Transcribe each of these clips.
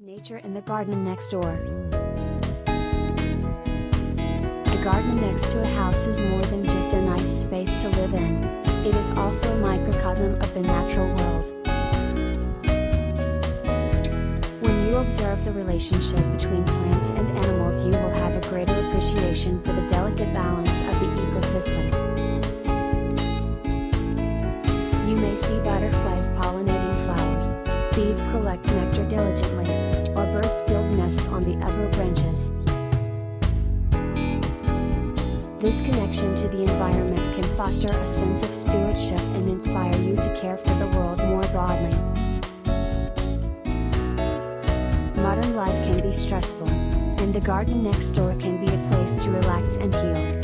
Nature in the garden next door. A garden next to a house is more than just a nice space to live in. It is also a microcosm of the natural world. When you observe the relationship between plants and animals, you will have a greater appreciation for the delicate balance of the ecosystem. You may see butterflies pollinating flowers, bees collect nectar diligently, or birds build nests on the upper branches. This connection to the environment can foster a sense of stewardship and inspire you to care for the world more broadly. Modern life can be stressful, and the garden next door can be a place to relax and heal.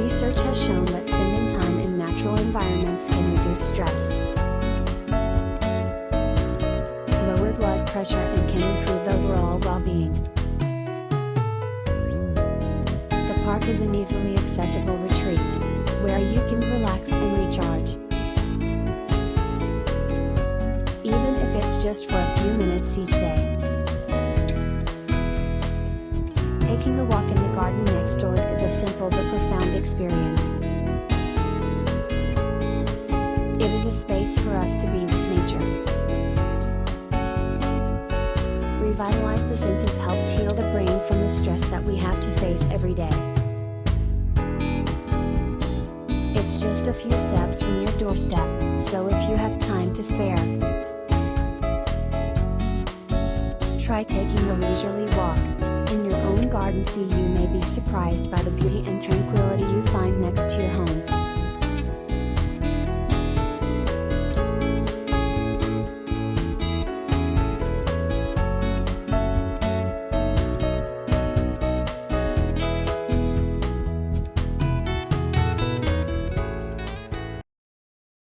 Research has shown that spending time in natural environments can reduce stress, lower blood pressure, and can improve overall well-being. The park is an easily accessible retreat, where you can relax and recharge. Even if it's just for a few minutes each day. Taking a walk in the garden next door is a simple but profound experience. It is a space for us to be with nature. Revitalize the senses helps heal the brain from the stress that we have to face every day. It's just a few steps from your doorstep, so if you have time to spare, try taking a leisurely walk in your own garden. You may be surprised by the beauty and tranquility you find next to your home.